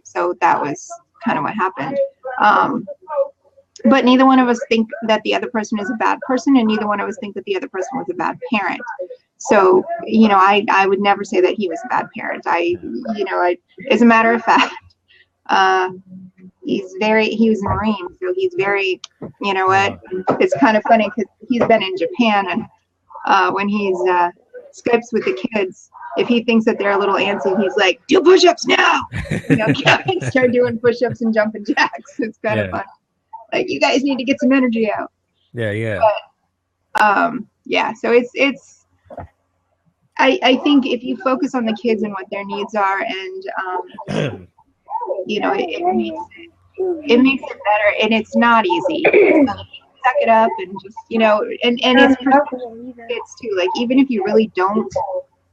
C: So that was kind of what happened. But neither one of us think that the other person is a bad person, and neither one of us think that the other person was a bad parent. So, I would never say that he was a bad parent. As a matter of fact, he was a Marine, so he's very, it's kind of funny because he's been in Japan, and when he's Skypes with the kids, if he thinks that they're a little antsy, he's like, do push-ups now! Start doing push-ups and jumping jacks. It's kind of fun. Like, you guys need to get some energy out.
A: Yeah.
C: But, so it's I think if you focus on the kids and what their needs are, and it makes it better, and it's not easy. Suck it up and just, and it's kids too. Like, even if you really don't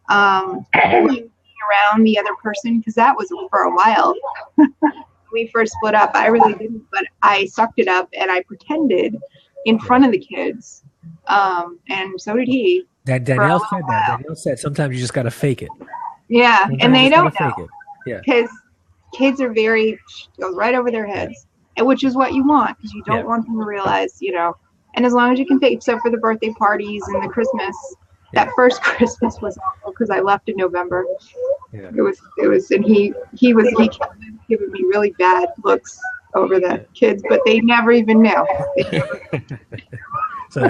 C: around the other person, because that was for a while. We first split up, I really didn't, but I sucked it up and I pretended in front of the kids, and so did he.
A: Danielle said that. Danielle said sometimes you just gotta fake it.
C: Yeah, sometimes and they don't know.
A: Fake it. Yeah,
C: because kids are goes right over their heads, and which is what you want, because you don't want them to realize, And as long as you can fake, except for the birthday parties and the Christmas. That first Christmas was awful because I left in November. Yeah. It was, and he kept giving me really bad looks over the kids, but they never even knew.
A: So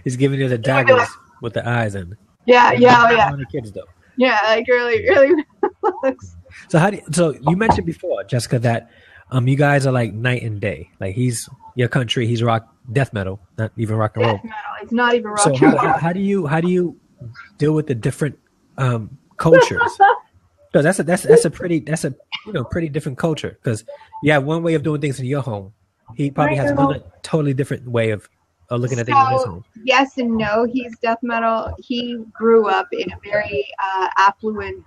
A: he's giving you the daggers with the eyes in.
C: Yeah.
A: The kids though.
C: Yeah, like really looks.
A: So you mentioned before, Jessica, that you guys are like night and day. Like he's your country, he's rock death metal, not even rock and roll.
C: Death metal. It's not even rock.
A: So how do you deal with the different cultures? Because that's a pretty different culture. Because you have one way of doing things in your home. He probably has another totally different way of looking at things in his home.
C: Yes and no. He's death metal. He grew up in a very affluent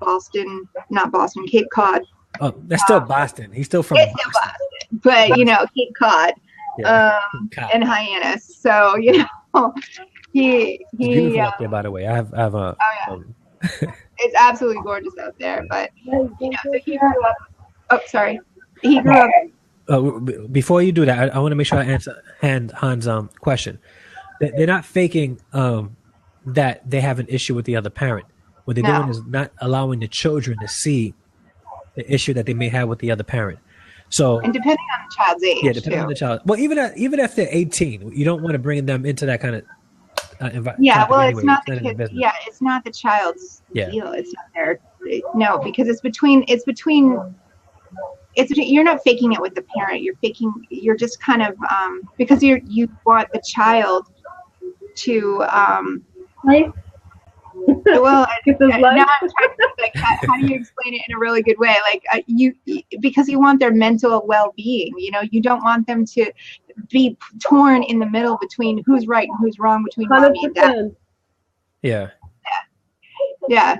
C: Cape Cod.
A: Oh, that's still Boston. He's still from
C: Boston. But Cape Cod, and Hyannis. So he
A: it's beautiful out there, by the way. I have a.
C: Oh yeah. It's absolutely gorgeous out there. But so he grew up. Oh, sorry. He grew up.
A: Before you do that, I want to make sure I answer Han's question. They're not faking that they have an issue with the other parent. What they're doing is not allowing the children to see the issue that they may have with the other parent. So,
C: and depending on the child's age,
A: depending on the child. Well, even if they're 18, you don't want to bring them into that kind of environment.
C: Yeah, well, it's not the kid. Yeah, it's not the child's deal. It's not their no, because it's between. You're not faking it with the parent. You're just kind of because you want the child to well, now I'm trying to think, like, how do you explain it in a really good way? Like because you want their mental well-being. You don't want them to be torn in the middle between who's right and who's wrong between mommy and dad.
A: Yeah.
C: Yeah,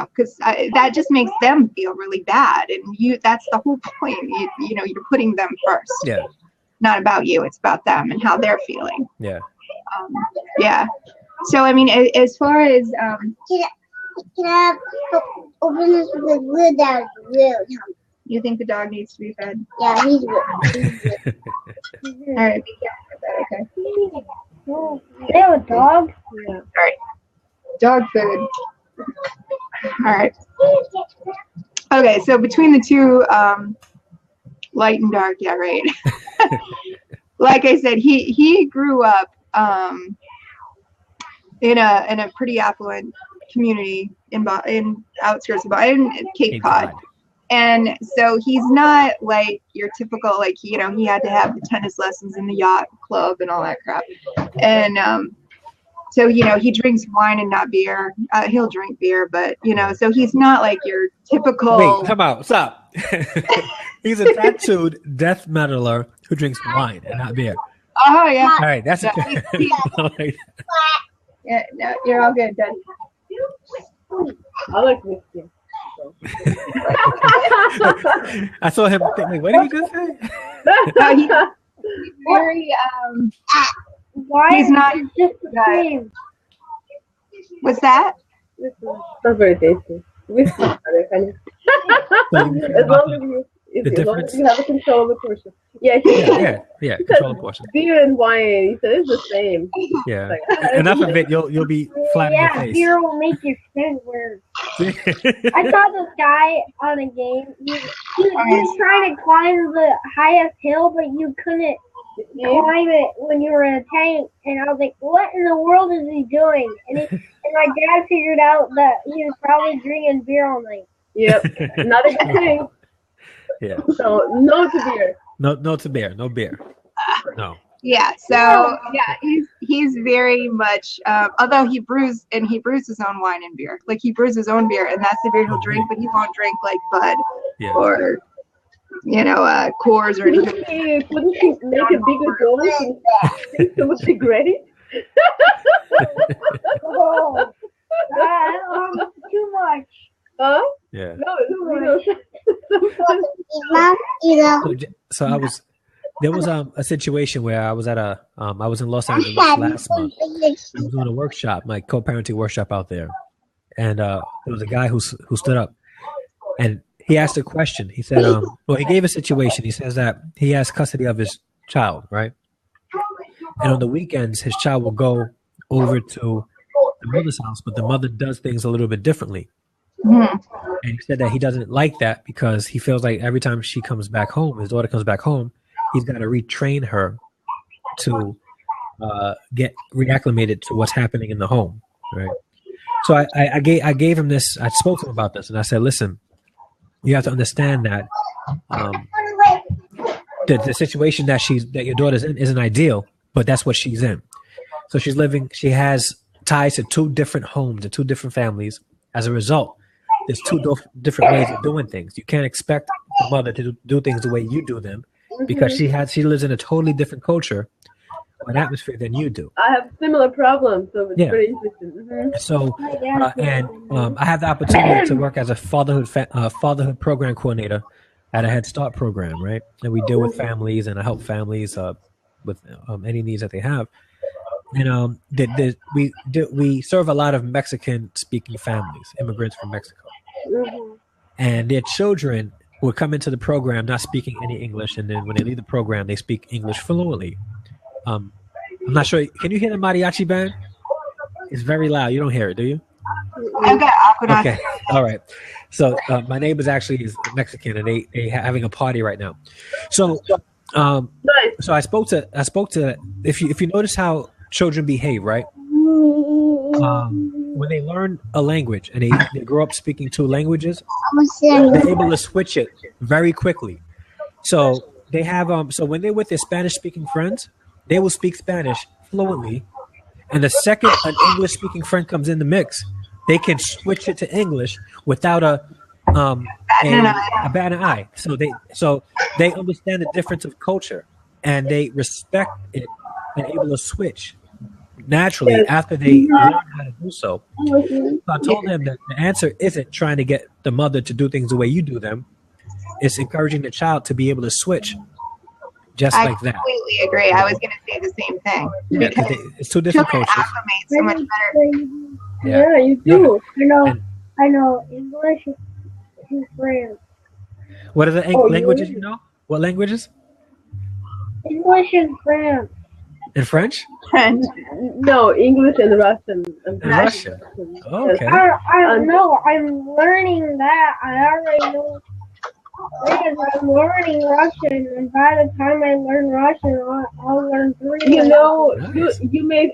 C: because that just makes them feel really bad, and that's the whole point. You're putting them first.
A: Yeah.
C: Not about you; it's about them and how they're feeling.
A: Yeah.
C: Yeah. So I mean, as far as
E: can I open this with the lid down?
C: You think the dog needs to be fed?
E: Yeah, he's good.
C: All right, be careful with that, okay?
E: They have a dog?
C: Yeah. All right. Dog food. All right. Okay, so between the two, light and dark, yeah, right. Like I said, he grew up in a pretty affluent community in outskirts of in Cape Cod. And so he's not like your typical, like, he had to have the tennis lessons in the yacht club and all that crap. And so, he drinks wine and not beer. He'll drink beer, but, so he's not like your typical.
A: Wait, come out. Stop. He's a tattooed death metaler who drinks wine and not beer.
C: Oh, yeah.
A: All right. That's
C: yeah, no, you're all good, Dad.
D: I like whiskey.
A: I saw him think, what did you just say?
C: He's very,
E: why
C: he's not
E: just the same?
C: What's that?
D: That's very tasty. Whiskey is better, kind of. As long as you have a control of the portion. Yeah,
A: control the portion.
D: Beer and wine, he said it's the same.
A: Yeah, enough of it, you'll be flat in your face.
E: Beer will make your skin weird. I saw this guy on a game. He was trying to climb the highest hill, but you couldn't climb it when you were in a tank. And I was like, what in the world is he doing? And my dad figured out that he was probably drinking beer all night.
D: Yep, not a good thing.
A: Yeah.
D: So no to beer.
A: No to beer. No beer. No.
C: Yeah. So yeah, he's very much. Although he brews his own wine and beer. Like, he brews his own beer, and that's the beer he'll drink. But he won't drink like Bud or Coors or anything.
D: Couldn't he make a bigger dose? It would be great.
E: Oh, too much.
D: Huh?
A: Yeah.
D: No.
A: So there was a situation where I was I was in Los Angeles last month. I was doing a workshop, my co-parenting workshop out there, and there was a guy who stood up, and he asked a question. He said, he gave a situation. He says that he has custody of his child, right? And on the weekends, his child will go over to the mother's house, but the mother does things a little bit differently. Mm-hmm. And he said that he doesn't like that because he feels like every time she comes back home, his daughter comes back home, he's got to retrain her to get reacclimated to what's happening in the home, right? So I gave him this. I spoke to him about this, and I said, listen, you have to understand that the situation that your daughter's in isn't ideal, but that's what she's in. So she has ties to two different homes and two different families. As a result, there's two different ways of doing things. You can't expect the mother to do things the way you do them because she lives in a totally different culture or atmosphere than you do.
D: I have similar problems, so it's very interesting. Mm-hmm.
A: So, I have the opportunity to work as a fatherhood program coordinator at a Head Start program, right? And we deal with families and I help families with any needs that they have. And we serve a lot of Mexican-speaking families, immigrants from Mexico. Mm-hmm. And their children would come into the program not speaking any English, and then when they leave the program, they speak English fluently. I'm not sure. Can you hear the mariachi band? It's very loud. You don't hear it, do you?
C: I've got aquanaut.
A: Okay, all right. So my neighbor's actually is Mexican, and they having a party right now. So, so I spoke to if you notice how children behave, right? When they learn a language and they grow up speaking two languages, they're able to switch it very quickly. So they have so when they're with their Spanish speaking friends, they will speak Spanish fluently, and the second an English speaking friend comes in the mix, they can switch it to English without a bat an eye. So they understand the difference of culture and they respect it and able to switch naturally after they learn how to do so. So I told him that the answer isn't trying to get the mother to do things the way you do them. It's encouraging the child to be able to switch just like that. I
C: completely agree. I was going to say the same thing.
A: Yeah, it's two different cultures.
C: Acclimate so much better.
E: Yeah, you do. I know English and French.
A: What are the languages you know? What languages?
E: English and French.
A: And French?
D: French. No, English and Russian.
A: And Russian. Oh, okay.
E: I know. I'm learning that. I already know. Because I'm learning Russian, and by the time I learn Russian, I'll learn 3.
A: Nice.
D: You made.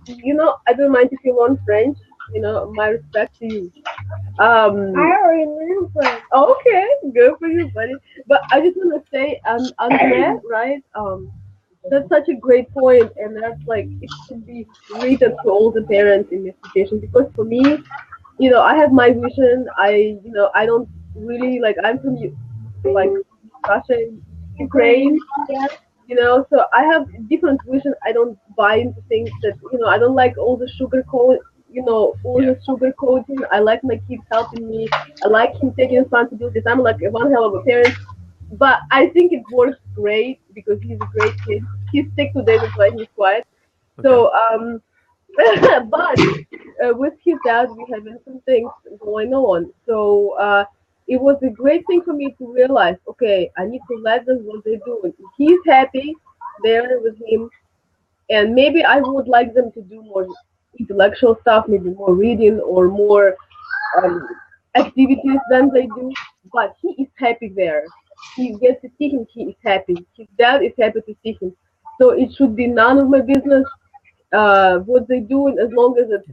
D: I don't mind if you learn French. My respect to you.
E: I already learned French.
D: Okay, good for you, buddy. But I just want to say, Andrea, right? That's such a great point, and that's like it should be written to all the parents in this situation. Because for me, I have my vision. I don't really I'm from Russia, Ukraine.
E: Yeah.
D: So I have different vision. I don't buy into things that I don't like all the sugar coat. The sugar coating. I like my kids helping me. I like him taking responsibilities. I'm like one hell of a parent. But I think it works great because he's a great kid. He's sick today, that's why he's quiet. Okay. So, but with his dad, we have some things going on. So it was a great thing for me to realize, okay, I need to let them what they're doing. He's happy there with him. And maybe I would like them to do more intellectual stuff, maybe more reading or more activities than they do. But he is happy there. He gets to see him, he is happy. His dad is happy to see him. So it should be none of my business what they're doing as long as it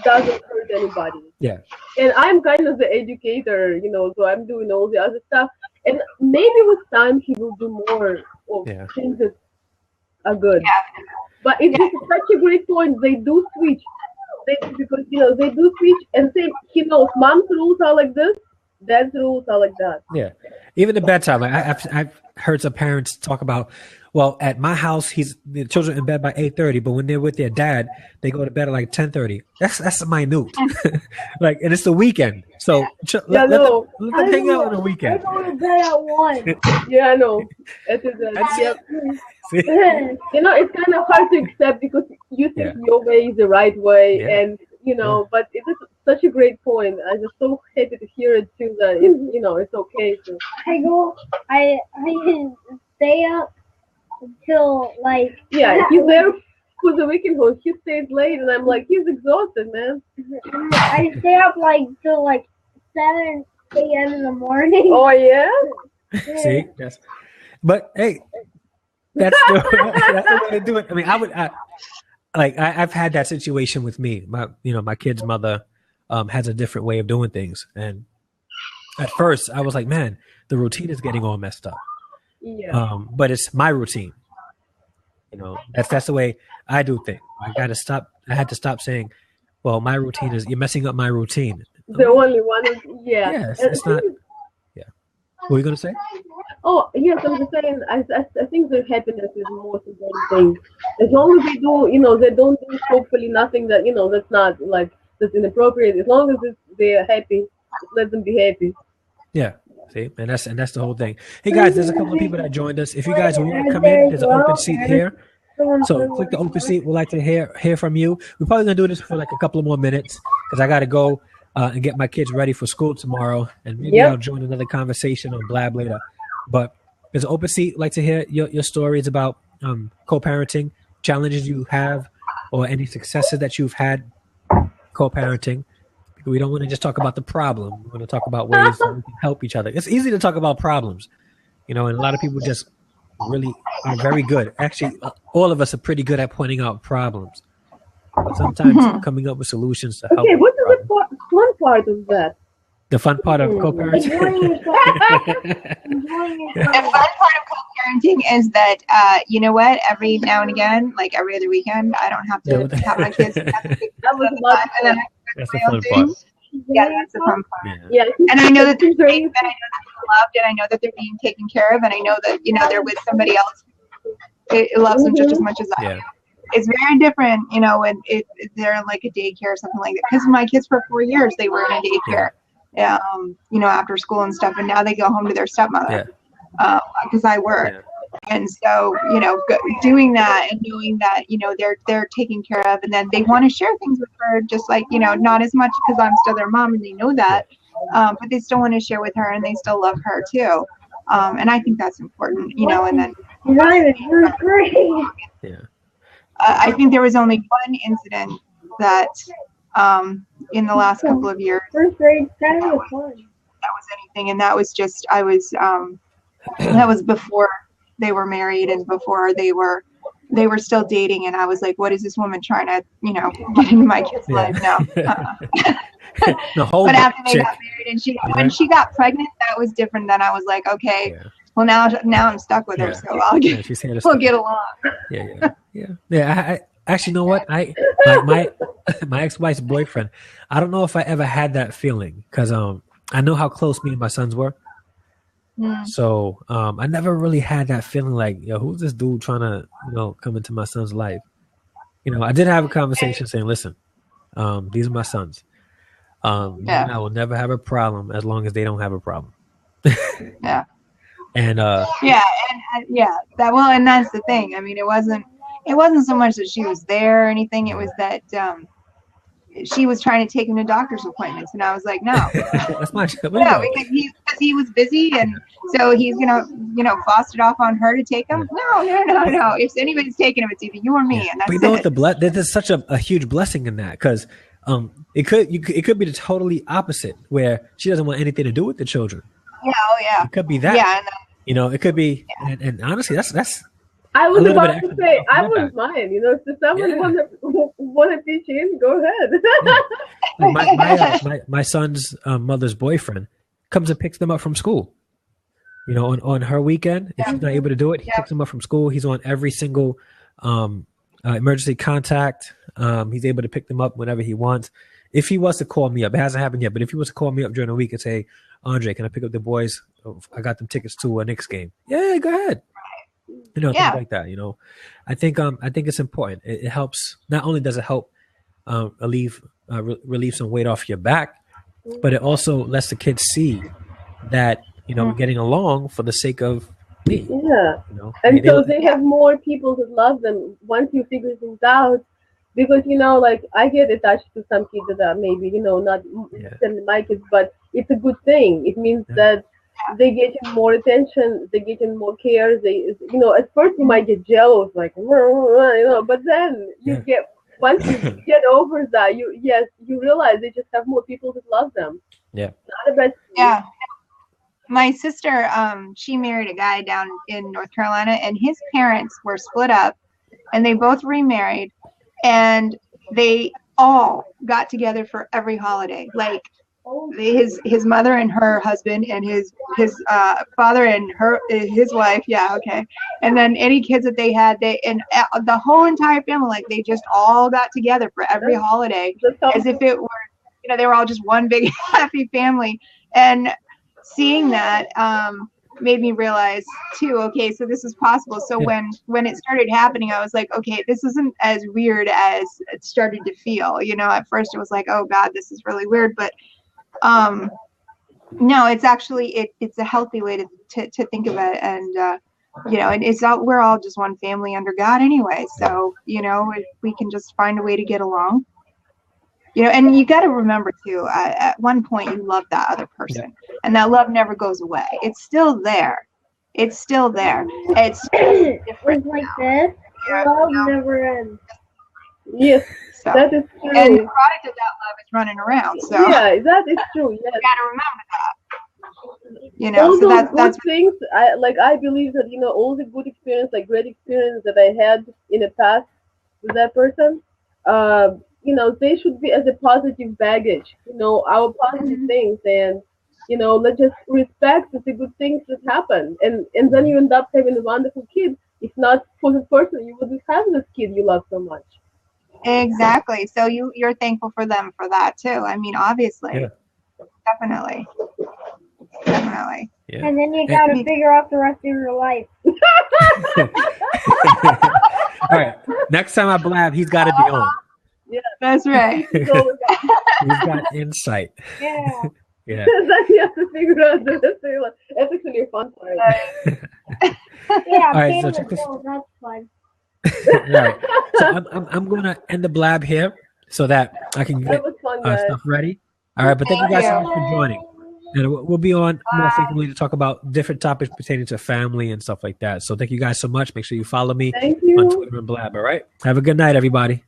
D: doesn't hurt anybody.
A: Yeah.
D: And I'm kind of the educator, so I'm doing all the other stuff. And maybe with time he will do more of things that are good. Yeah. But it's just such a great point. They do switch. Because they do switch and say, mom's rules are like this, dad's rules are like that.
A: Yeah. Even the bedtime. I've heard some parents talk about, well, at my house, the children in bed by 8:30, but when they're with their dad, they go to bed at like 10:30. That's minute. And it's the weekend. So let them hang out on the weekend.
E: I go to bed at 1.
D: Yeah, I know. It's kind of hard to accept because you think your way is the right way, and but it is such a great point. I'm just so happy to hear it too. That it's okay. So
E: I can stay up until
D: he's there for the weekend. He stays late, and I'm like, he's exhausted, man.
E: I stay up till 7 a.m. in the morning.
D: Oh yeah.
A: See, but hey. That's the way to do it. I mean, I've had that situation with me. My kid's mother has a different way of doing things, and at first I was like, man, the routine is getting all messed up.
D: Yeah.
A: But it's my routine. That's the way I do things. I had to stop saying, well, my routine is you're messing up my routine.
D: The only one is
A: it's not. Yeah. What were you gonna say?
D: Oh, yes, I'm just saying, I think their happiness is the most important thing. As long as they do, they don't do hopefully nothing that, that's not that's inappropriate. As long as they're happy, let them be happy.
A: Yeah. See, and that's the whole thing. Hey guys, there's a couple of people that joined us. If you guys want to come in, there's an open seat here. So click the open seat. We'd like to hear from you. We're probably gonna do this for a couple of more minutes because I got to go and get my kids ready for school tomorrow, and maybe I'll join another conversation on Blab later. But there's an open seat. I'd like to hear your stories about co-parenting, challenges you have, or any successes that you've had co-parenting. We don't want to just talk about the problem. We want to talk about ways that we can help each other. It's easy to talk about problems, and a lot of people just really are very good. Actually, all of us are pretty good at pointing out problems. But sometimes coming up with solutions to help.
D: Okay, what is the fun part of that?
A: The fun part of co-parenting?
C: The fun part of co-parenting is that, you know what, every now and again, like every other weekend, I don't have to have my kids. That's
A: the fun part.
C: Yeah, that's the fun part.
D: Yeah.
C: And I know that they're safe, and I know that they're loved, and I know that they're being taken care of, and I know that, they're with somebody else who loves them just as much as I do. It's very different, when they're in like a daycare or something like that. Because my kids for 4 years, they were in a daycare. After school and stuff, and now they go home to their stepmother because I work, and so doing that and knowing that they're taken care of, and then they want to share things with her, just like not as much because I'm still their mom and they know that, but they still want to share with her and they still love her too, and I think that's important, and then I think there was only one incident that in the last couple of years
E: first grade kind of fun.
C: That was anything, and that was just that was before they were married and before they were still dating, and I was like, what is this woman trying to get into my kid's life now?
A: But
C: after they got married and when she got pregnant, that was different. Then I was like, okay, well now I'm stuck with her, so we'll get along.
A: I actually, know what, my ex-wife's boyfriend, I don't know if I ever had that feeling, because I know how close me and my sons were. So I never really had that feeling like, who's this dude trying to come into my son's life? I did have a conversation saying, listen, these are my sons. I will never have a problem as long as they don't have a problem. And and
C: that's the thing. I mean, it wasn't so much that she was there or anything. It was that she was trying to take him to doctor's appointments, and I was like, no.
A: That's my job.
C: No, because he was busy, and so he's gonna floss it off on her to take him. No. If anybody's taking him, it's either you or me, and that's
A: what there's such a huge blessing in that, because it could be the totally opposite, where she doesn't want anything to do with the children. It could be that. It could be, and honestly, that's.
D: I was about to say, I wouldn't mind. If someone want to teach him, go
A: ahead. My son's mother's boyfriend comes and picks them up from school. On her weekend, if she's not able to do it, he picks them up from school. He's on every single emergency contact. He's able to pick them up whenever he wants. If he was to call me up, it hasn't happened yet, but if he was to call me up during the week and say, Andre, can I pick up the boys? I got them tickets to a Knicks game. Yeah, go ahead. Things like that. I think it's important. It helps. Not only does it help relieve some weight off your back, but it also lets the kids see that we're getting along for the sake of me.
D: And so they have more people that love them once you figure things out. Because like I get attached to some kids that are maybe not my kids, but it's a good thing. It means that they get more attention, they get more care. They, at first you might get jealous, like, but then once you get over that, you realize they just have more people that love them.
A: Yeah.
C: My sister, she married a guy down in North Carolina, and his parents were split up, and they both remarried, and they all got together for every holiday, like. His mother and her husband, and his father and his wife, and then any kids that they had, and the whole entire family, like they just all got together for every holiday, as if it were, they were all just one big happy family. And seeing that made me realize too, okay, so this is possible. So when it started happening, I was like, okay, this isn't as weird as it started to feel. At first it was like, oh God, this is really weird, but no, it's actually it's a healthy way to think of it, and and we're all just one family under God anyway. So if we can just find a way to get along, and you got to remember too, at one point you love that other person, and that love never goes away. It's still there. It's different
E: like this. Love never ends.
D: Yes,
C: So,
D: that is true.
C: and the product of that love is running around. So
D: yeah, that is true. Yes.
C: you got to remember that. You know,
D: all
C: so
D: those good
C: that's
D: things. I believe that all the good experience, like great experience that I had in the past with that person, they should be as a positive baggage. Our positive things, and let's just respect the good things that happen, and then you end up having a wonderful kid. If not for the person, you wouldn't have this kid you love so much.
C: Exactly. So you're thankful for them for that too. I mean, obviously, definitely.
E: Yeah. And then you gotta figure out the rest of your life.
A: All right. Next time I blab, he's got to be on.
C: Yeah, that's right.
A: He's got insight.
E: Yeah.
A: Yeah.
D: Then you have to figure out the rest of your life. That's actually a fun part.
E: Yeah.
A: All right. So check this.
E: That's fun.
A: Right. So I'm going to end the blab here so that I can get stuff ready. All right. But thank you guys so much for joining. And we'll be on more frequently to talk about different topics pertaining to family and stuff like that. So thank you guys so much. Make sure you follow me on Twitter and Blab. All right. Have a good night, everybody.